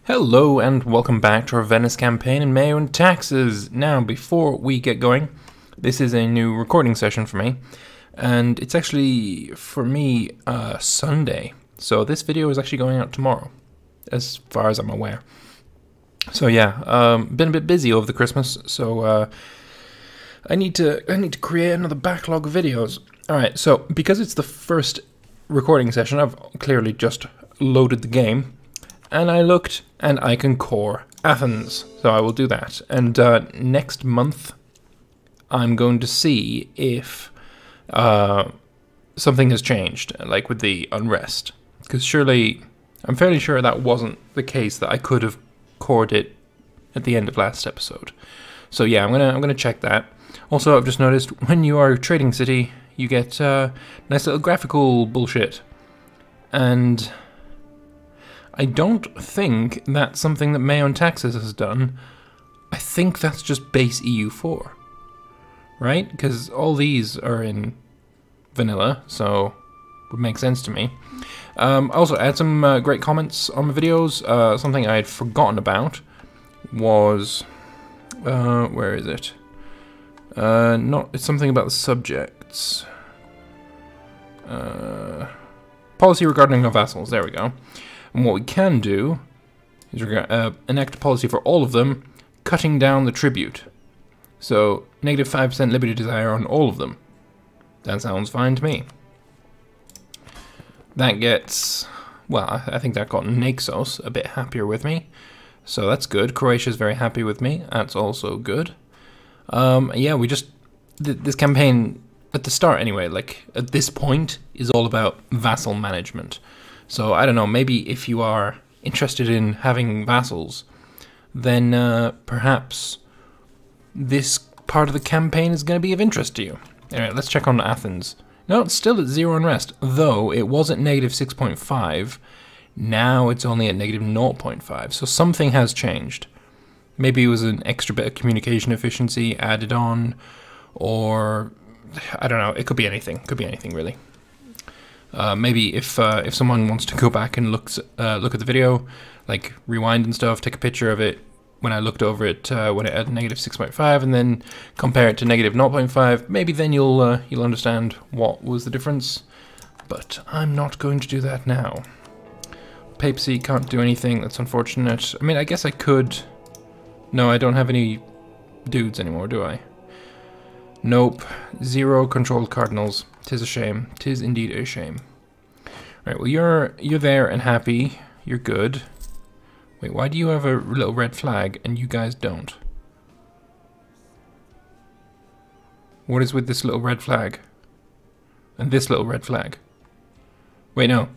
Hello and welcome back to our Venice campaign in MEIOU and taxes. Now, before we get going, this is a new recording session for me, and it's actually, for me, Sunday. So this video is actually going out tomorrow, as far as I'm aware. So yeah, been a bit busy over the Christmas, so I need to create another backlog of videos. Alright, so because it's the first recording session, I've clearly just loaded the game. And I looked, and I can core Athens, so I will do that. And next month, I'm going to see if something has changed, like with the unrest. Because surely, I'm fairly sure that wasn't the case, that I could have cored it at the end of last episode. So yeah, I'm gonna check that. Also, I've just noticed when you are trading city, you get nice little graphical bullshit, and I don't think that's something that MEIOU and Taxes has done. I think that's just base EU4, right? Because all these are in vanilla, so it would make sense to me. I also had some great comments on my videos. Something I had forgotten about was, where is it? It's something about the subjects. Policy regarding our vassals. There we go. And what we can do is enact a policy for all of them, cutting down the tribute. So, negative 5% liberty desire on all of them. That sounds fine to me. That gets, well, I think that got Naxos a bit happier with me. So that's good. Croatia's very happy with me. That's also good. Yeah, we just, this campaign, at the start anyway, like, at this point, is all about vassal management. So, I don't know, maybe if you are interested in having vassals, then perhaps this part of the campaign is going to be of interest to you. Anyway, let's check on Athens. No, it's still at 0 unrest, though it was at negative 6.5. Now it's only at negative 0.5, so something has changed. Maybe it was an extra bit of communication efficiency added on, or I don't know, it could be anything. Could be anything, really. Maybe if someone wants to go back and look at the video, like rewind and stuff, take a picture of it when I looked over it when it had negative 6.5, and then compare it to negative 0.5. Maybe then you'll understand what was the difference. But I'm not going to do that now. Papacy can't do anything. That's unfortunate. I mean, I guess I could. No, I don't have any dudes anymore, do I? Nope. 0 controlled cardinals. 'Tis a shame. 'Tis indeed a shame. Right, well, you're there and happy. You're good. Wait, why do you have a little red flag and you guys don't? What is with this little red flag? And this little red flag? Wait, no.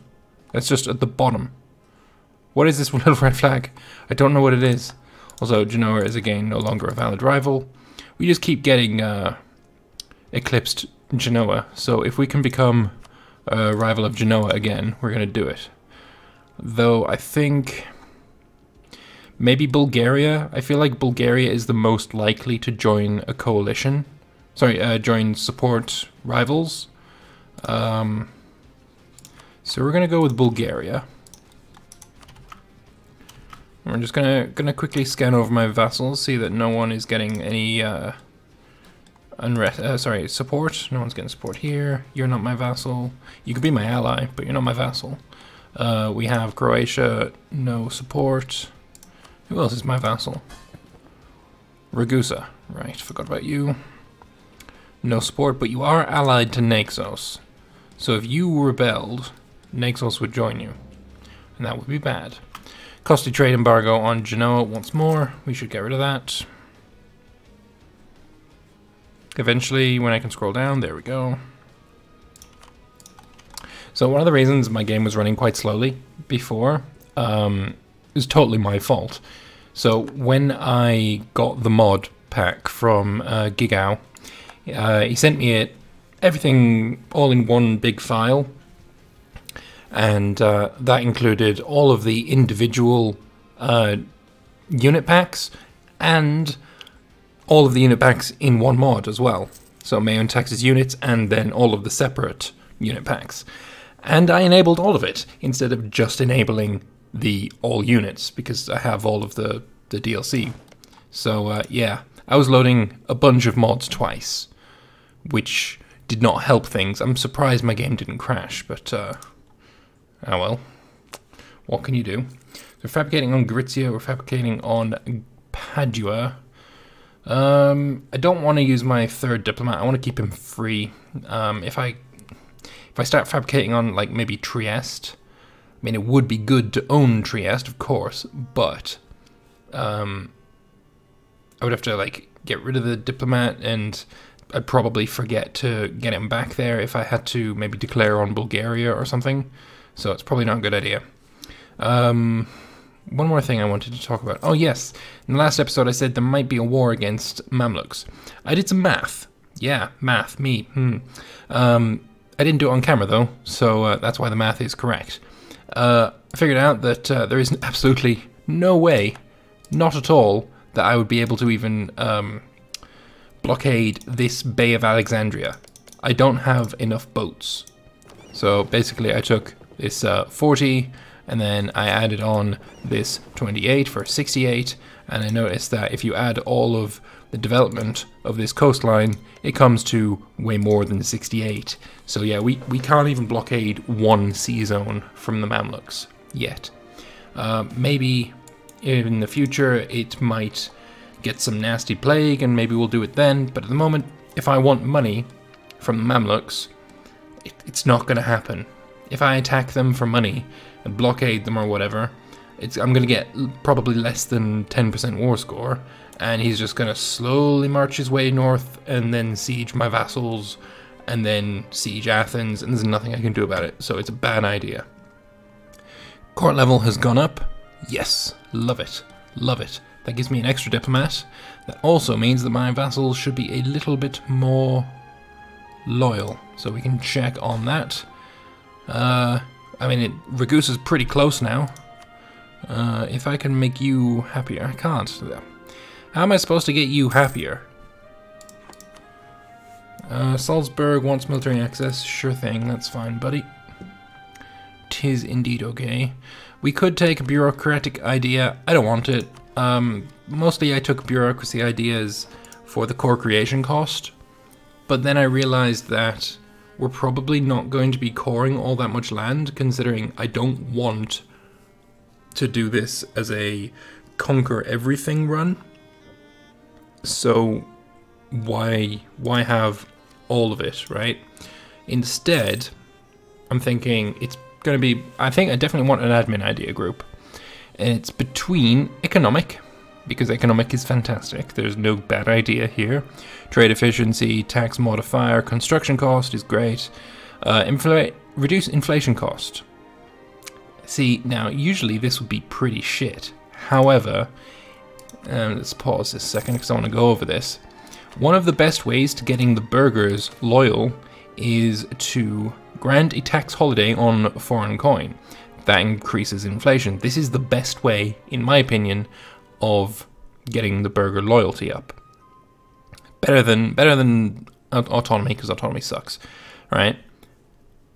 That's just at the bottom. What is this little red flag? I don't know what it is. Also, Genoa is again no longer a valid rival. We just keep getting eclipsed Genoa, so if we can become a rival of Genoa again, we're going to do it. Though I think maybe Bulgaria. I feel like Bulgaria is the most likely to join a coalition. Sorry, join support rivals. So we're going to go with Bulgaria. We're just gonna quickly scan over my vassals, see that no one is getting any support. No one's getting support here. You're not my vassal. You could be my ally, but you're not my vassal. We have Croatia, no support. Who else is my vassal? Ragusa. Right, forgot about you. No support, but you are allied to Naxos. So if you rebelled, Naxos would join you. And that would be bad. Costly trade embargo on Genoa once more. We should get rid of that. Eventually, when I can scroll down, there we go. So one of the reasons my game was running quite slowly before is totally my fault. So when I got the mod pack from Gigao, he sent me everything all in one big file. And that included all of the individual unit packs and all of the unit packs in one mod as well. So MEIOU and Taxes units and then all of the separate unit packs. And I enabled all of it instead of just enabling the all units because I have all of the DLC. So yeah, I was loading a bunch of mods twice, which did not help things. I'm surprised my game didn't crash, but oh well. What can you do? We're fabricating on Gorizia, we're fabricating on Padua. I don't want to use my third diplomat. I want to keep him free. If I start fabricating on like maybe Trieste, I mean it would be good to own Trieste, of course, but I would have to like get rid of the diplomat, and I'd probably forget to get him back there if I had to maybe declare on Bulgaria or something. So it's probably not a good idea. One more thing I wanted to talk about. Oh yes, in the last episode I said there might be a war against Mamluks. I did some math. Yeah, math, me. I didn't do it on camera though, so that's why the math is correct. I figured out that there is absolutely no way, not at all, that I would be able to even blockade this Bay of Alexandria. I don't have enough boats. So basically I took this 40, and then I added on this 28 for 68, and I noticed that if you add all of the development of this coastline, it comes to way more than 68. So yeah, we can't even blockade one sea zone from the Mamluks yet. Maybe in the future it might get some nasty plague and maybe we'll do it then, but at the moment, if I want money from the Mamluks, it's not going to happen. If I attack them for money and blockade them or whatever, I'm going to get probably less than 10% war score, and he's just going to slowly march his way north and then siege my vassals and then siege Athens, and there's nothing I can do about it, so it's a bad idea. Court level has gone up. Yes, love it, love it. That gives me an extra diplomat. That also means that my vassals should be a little bit more loyal, so we can check on that. I mean, Ragusa's pretty close now. If I can make you happier, I can't. How am I supposed to get you happier? Salzburg wants military access. Sure thing, that's fine, buddy. 'Tis indeed okay. We could take a bureaucratic idea. I don't want it. Mostly I took bureaucracy ideas for the core creation cost, but then I realized that we're probably not going to be coring all that much land, considering I don't want to do this as a conquer everything run. So why have all of it, right? Instead, I'm thinking it's going to be, I definitely want an admin idea group. And it's between economic, because economic is fantastic. There's no bad idea here. Trade efficiency, tax modifier, construction cost is great. Reduce inflation cost. See, now usually this would be pretty shit. However, let's pause this a second because I want to go over this. One of the best ways to getting the burghers loyal is to grant a tax holiday on foreign coin. That increases inflation. This is the best way, in my opinion, of getting the burgher loyalty up. Better than autonomy, because autonomy sucks, right?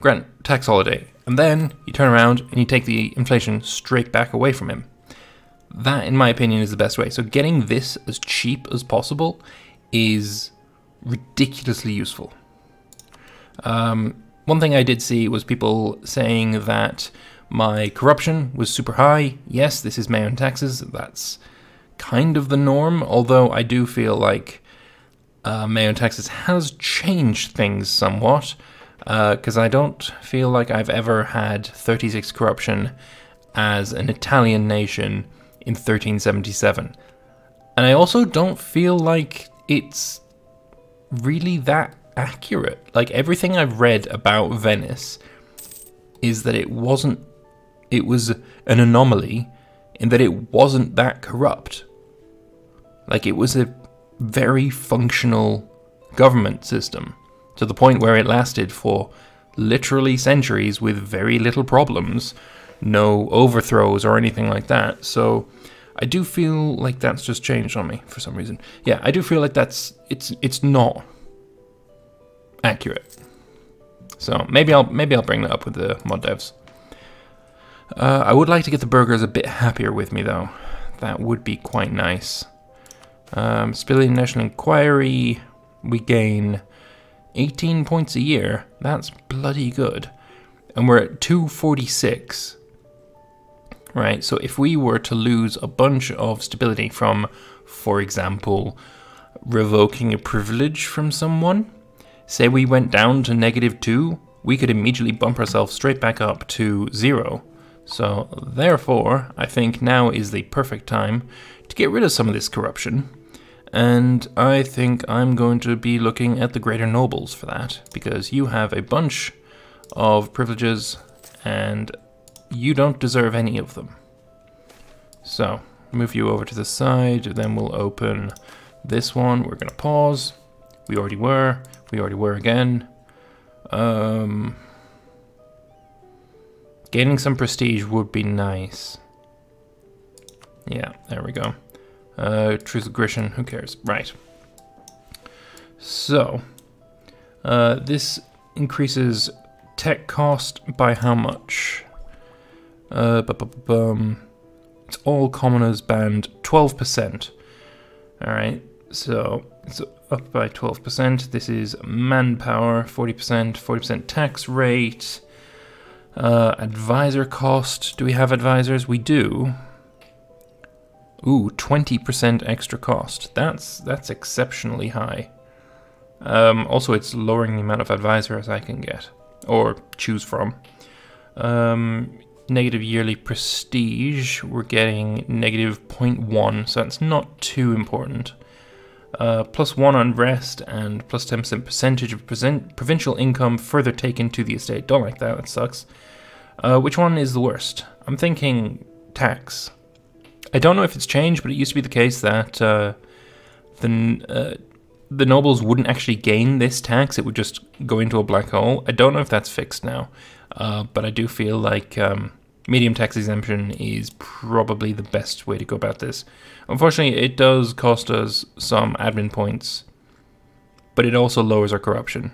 Grant tax holiday, and then you turn around and you take the inflation straight back away from him. That, in my opinion, is the best way. So getting this as cheap as possible is ridiculously useful. One thing I did see was people saying that my corruption was super high. Yes, this is MEIOU taxes. That's kind of the norm, although I do feel like MEIOU taxes has changed things somewhat, because I don't feel like I've ever had 36 corruption as an Italian nation in 1377. And I also don't feel like it's really that accurate. Like, everything I've read about Venice is that it was an anomaly in that it wasn't that corrupt. Like, it was a very functional government system, to the point where it lasted for literally centuries with very little problems, no overthrows or anything like that. So I do feel like that's just changed on me for some reason. Yeah, I do feel like it's not accurate. So maybe I'll bring that up with the mod devs. I would like to get the burghers a bit happier with me, though. That would be quite nice. Stability National Inquiry, we gain 18 points a year. That's bloody good. And we're at 246. Right, so if we were to lose a bunch of stability from, for example, revoking a privilege from someone, say we went down to -2, we could immediately bump ourselves straight back up to 0. So therefore, I think now is the perfect time to get rid of some of this corruption. And I think I'm going to be looking at the greater nobles for that, because you have a bunch of privileges and you don't deserve any of them. So, move you over to the side, then we'll open this one. We're going to pause. We already were again. Gaining some prestige would be nice. Yeah, there we go. Truth aggression, who cares? Right. So, this increases tech cost by how much? It's all commoners banned 12%. Alright, so it's up by 12%. This is manpower, 40%, 40% tax rate. Advisor cost. Do we have advisors? We do. Ooh, 20% extra cost. That's exceptionally high. Also, it's lowering the amount of advisors I can get or choose from. Negative yearly prestige. We're getting negative 0.1, so that's not too important. +1 on rest and plus 10% percentage of provincial income further taken to the estate. Don't like that. That sucks. Which one is the worst? I'm thinking tax. I don't know if it's changed, but it used to be the case that the nobles wouldn't actually gain this tax. It would just go into a black hole. I don't know if that's fixed now, but I do feel like medium tax exemption is probably the best way to go about this. Unfortunately, it does cost us some admin points, but it also lowers our corruption.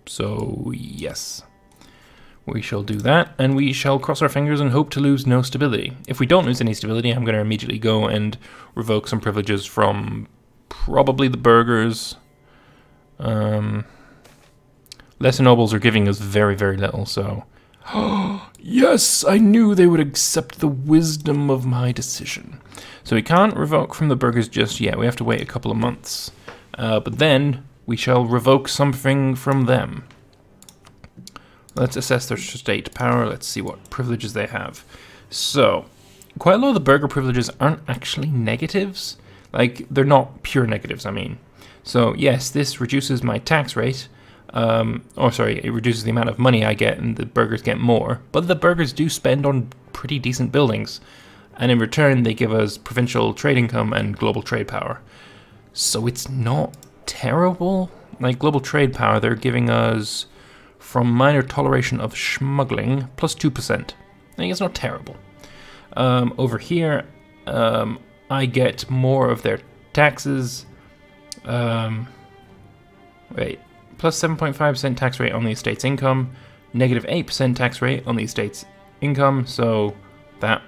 So, yes. We shall do that, and we shall cross our fingers and hope to lose no stability. If we don't lose any stability, I'm going to immediately go and revoke some privileges from probably the burghers. Lesser nobles are giving us very, very little, so... Yes, I knew they would accept the wisdom of my decision. So we can't revoke from the burghers just yet. We have to wait a couple of months. But then we shall revoke something from them. Let's assess their state power. Let's see what privileges they have. So, quite a lot of the burgher privileges aren't actually negatives. Like, they're not pure negatives, I mean. So, yes, this reduces my tax rate. It reduces the amount of money I get and the burghers get more. But the burghers do spend on pretty decent buildings. And in return, they give us provincial trade income and global trade power. So it's not terrible. Like, global trade power, they're giving us from minor toleration of smuggling, plus 2%. I think it's not terrible. Over here, I get more of their taxes. Plus 7.5% tax rate on the estate's income, negative 8% tax rate on the estate's income, so that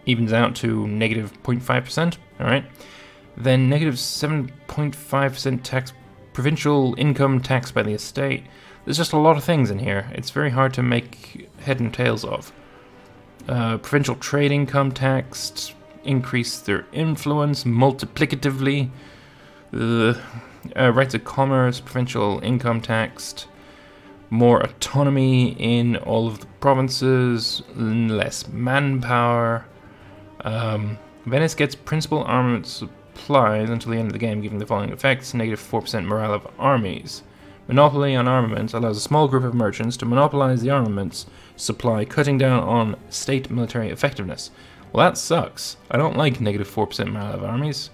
evens out to negative 0.5%, alright. Then negative 7.5% tax, provincial income tax by the estate. There's just a lot of things in here. It's very hard to make head and tails of. Provincial trade income tax, increase their influence multiplicatively. Rights of commerce, provincial income taxed, more autonomy in all of the provinces, less manpower. Venice gets principal armament supplies until the end of the game, giving the following effects: negative 4% morale of armies. Monopoly on armaments allows a small group of merchants to monopolize the armaments supply, cutting down on state military effectiveness. Well, that sucks. I don't like negative 4% morale of armies.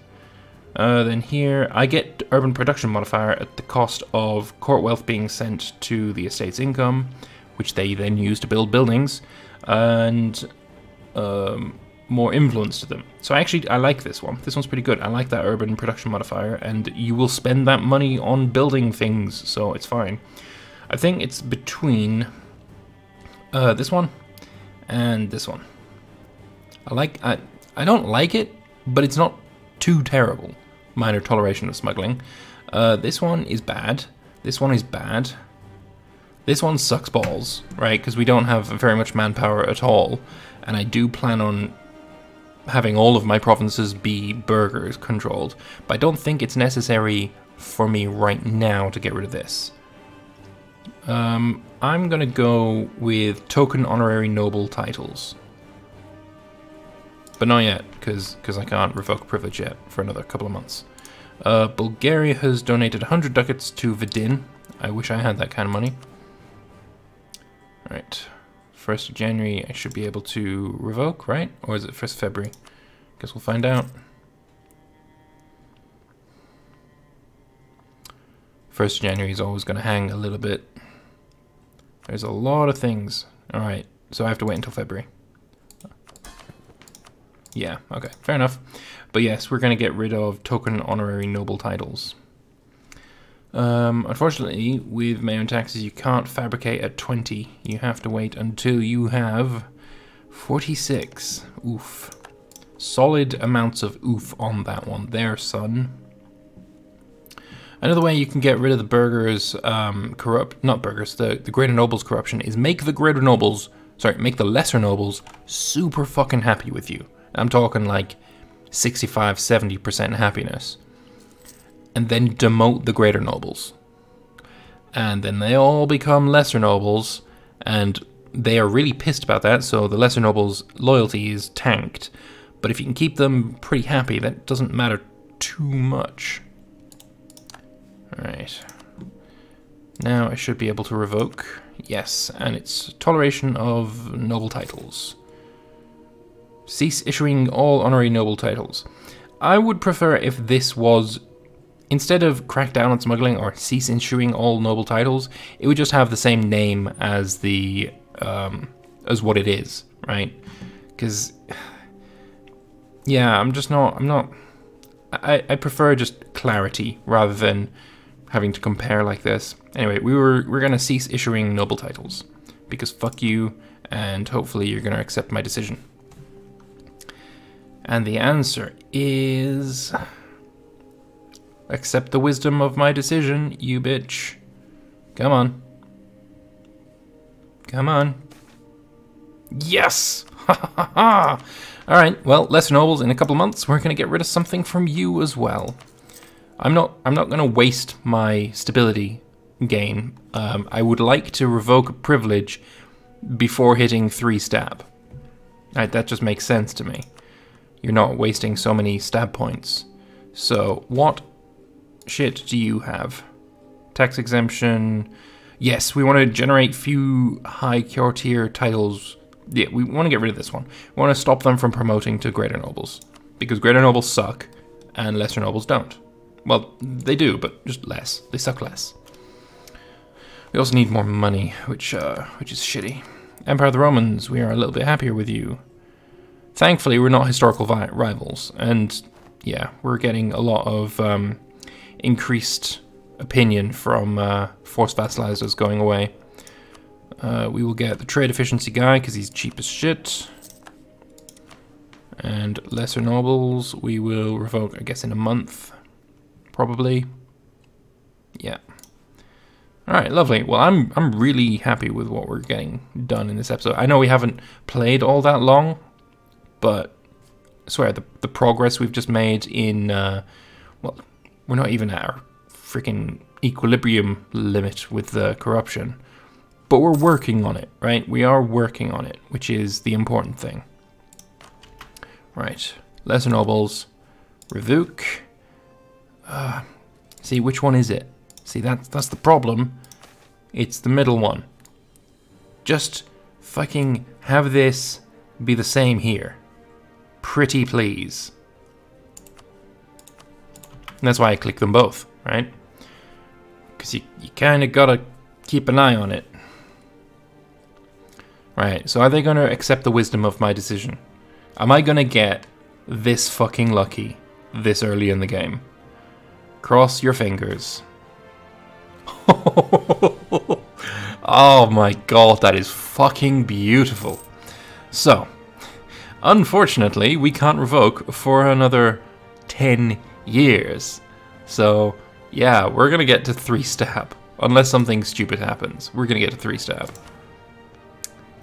Then here, I get urban production modifier at the cost of court wealth being sent to the estate's income, which they then use to build buildings, and more influence to them. So I like this one. This one's pretty good. I like that urban production modifier, and you will spend that money on building things, so it's fine. I think it's between this one and this one. I don't like it, but it's not too terrible. Minor toleration of smuggling. This one is bad. This one is bad. This one sucks balls, right? Because we don't have very much manpower at all. And I do plan on having all of my provinces be burghers controlled. But I don't think it's necessary for me right now to get rid of this. I'm going to go with token honorary noble titles. But not yet, because I can't revoke privilege yet for another couple of months. Bulgaria has donated 100 ducats to Vidin. I wish I had that kind of money. Alright, 1st of January I should be able to revoke, right? Or is it 1st of February? Guess we'll find out. 1st of January is always going to hang a little bit. There's a lot of things. Alright, so I have to wait until February. Yeah, okay, fair enough. But yes, we're going to get rid of token honorary noble titles. Unfortunately, with MEIOU taxes, you can't fabricate at 20. You have to wait until you have 46. Oof. Solid amounts of oof on that one there, son. Another way you can get rid of the burghers, the greater nobles corruption is make the lesser nobles super fucking happy with you. I'm talking like 65-70% happiness. And then demote the greater nobles. And then they all become lesser nobles, and they are really pissed about that, so the lesser nobles' loyalty is tanked. But if you can keep them pretty happy, that doesn't matter too much. Alright. Now I should be able to revoke. Yes, and it's toleration of noble titles. Cease issuing all honorary noble titles. I would prefer if this was, instead of crack down on smuggling or cease issuing all noble titles, it would just have the same name as the as what it is, right? Because yeah, I prefer just clarity rather than having to compare like this. Anyway, we're gonna cease issuing noble titles because fuck you, and hopefully you're gonna accept my decision. And the answer is accept the wisdom of my decision, you bitch. Come on. Come on. Yes! Ha ha ha! Alright, well, lesser nobles, in a couple of months, we're gonna get rid of something from you as well. I'm not gonna waste my stability gain. I would like to revoke a privilege before hitting 3 stab. Right, that just makes sense to me. You're not wasting so many stab points. So, what shit do you have? Tax exemption. Yes, we want to generate few high courtier titles. Yeah, we want to get rid of this one. We want to stop them from promoting to greater nobles. Because greater nobles suck, and lesser nobles don't. Well, they do, but just less. They suck less. We also need more money, which is shitty. Empire of the Romans, we are a little bit happier with you. Thankfully, we're not historical rivals, and yeah, we're getting a lot of increased opinion from forced vassalizers going away. We will get the trade efficiency guy because he's cheap as shit. And lesser nobles, we will revoke, I guess, in a month, probably. Yeah. All right, lovely. Well, I'm really happy with what we're getting done in this episode. I know we haven't played all that long. But I swear, the progress we've just made in, well, we're not even at our freaking equilibrium limit with the corruption. But we're working on it, right? We are working on it, which is the important thing. Right. Lesser nobles. Revoke. See, which one is it? See, that's the problem. It's the middle one. Just fucking have this be the same here. Pretty please. And that's why I click them both, right? Because you kind of gotta keep an eye on it. Right, so are they gonna accept the wisdom of my decision? Am I gonna get this fucking lucky this early in the game? Cross your fingers. Oh my god, that is fucking beautiful. So, unfortunately, we can't revoke for another 10 years. So, yeah, we're gonna get to 3 stab. Unless something stupid happens. We're gonna get to 3 stab.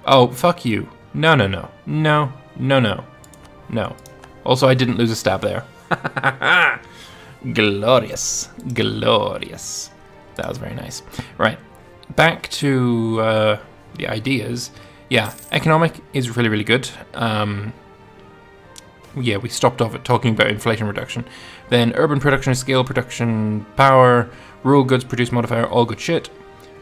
Oh, fuck you. No, no, no. No, no, no. No. Also, I didn't lose a stab there. Glorious. Glorious. That was very nice. Right. Back to the ideas. Yeah, economic is really, really good. Yeah, we stopped off at talking about inflation reduction. Then urban production, scale production, power, rural goods produce modifier, all good shit.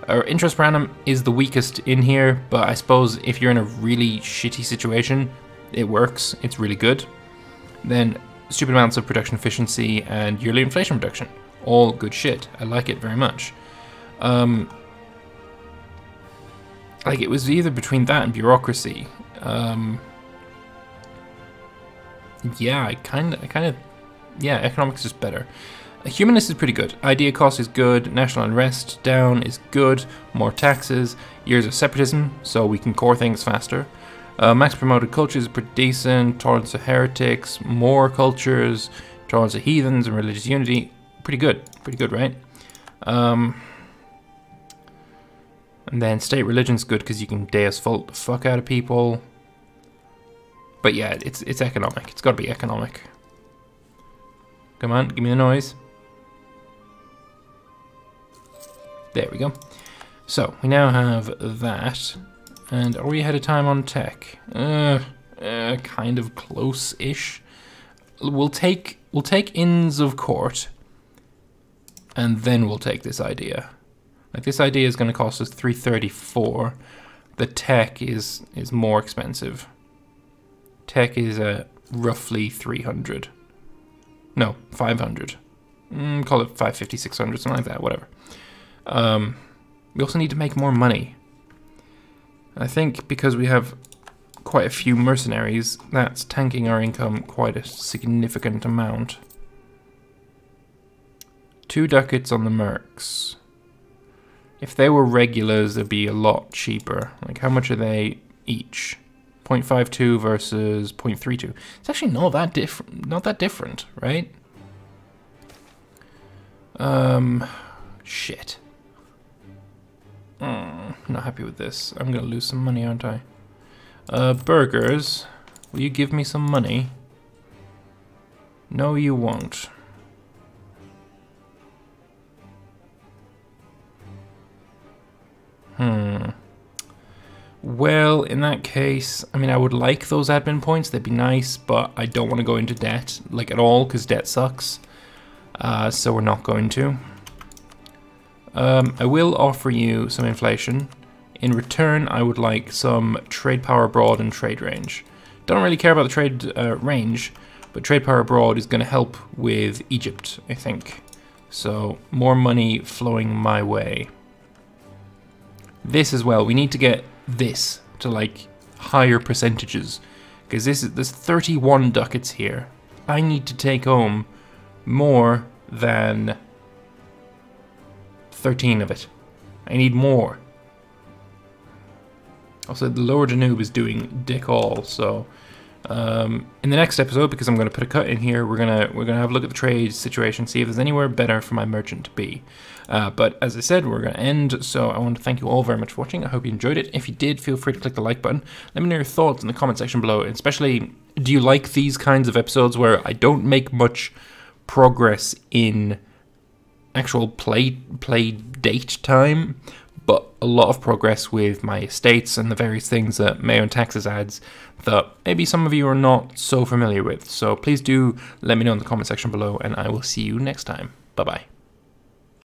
Our interest per annum is the weakest in here, but I suppose if you're in a really shitty situation, it works. It's really good. Then stupid amounts of production efficiency and yearly inflation reduction. All good shit. I like it very much. Like, it was either between that and bureaucracy. Yeah, yeah, economics is better. Humanist is pretty good. Idea cost is good. National unrest down is good. More taxes. Years of separatism, so we can core things faster. Max promoted cultures is pretty decent. Tolerance of heretics. More cultures. Tolerance of heathens and religious unity. Pretty good. Pretty good, right? And then state religion's good because you can deus vult the fuck out of people. But yeah, it's economic. It's got to be economic. Come on, give me the noise. There we go. So, we now have that. And are we ahead of time on tech? Kind of close-ish. We'll take Inns of Court. And then we'll take this idea. Like, this idea is going to cost us 334. The tech is more expensive. Tech is roughly 300. No, 500. Call it 550, 600, something like that, whatever. We also need to make more money. I think because we have quite a few mercenaries, that's tanking our income quite a significant amount. 2 ducats on the mercs. If they were regulars, they'd be a lot cheaper. Like, how much are they each? 0.52 versus 0.32. It's actually not that different, right? Shit. Not happy with this. I'm gonna lose some money, aren't I? Burgers. Will you give me some money? No, you won't. Well, in that case, I mean, I would like those admin points. They'd be nice, but I don't want to go into debt, like, at all, because debt sucks. So we're not going to. I will offer you some inflation. In return, I would like some trade power abroad and trade range. Don't really care about the trade range, but trade power abroad is going to help with Egypt, I think. So, more money flowing my way. This as well, we need to get this to, like, higher percentages. Because there's 31 ducats here. I need to take home more than 13 of it. I need more. Also, the Lower Danube is doing dick all, so in the next episode, because I'm going to put a cut in here, we're gonna have a look at the trade situation, see if there's anywhere better for my merchant to be. But as I said, we're going to end, so I want to thank you all very much for watching. I hope you enjoyed it. If you did, feel free to click the like button. Let me know your thoughts in the comment section below, and especially, do you like these kinds of episodes where I don't make much progress in actual play date time, but a lot of progress with my estates and the various things that MEIOU and Taxes adds that maybe some of you are not so familiar with. So please do let me know in the comment section below, and I will see you next time. Bye-bye.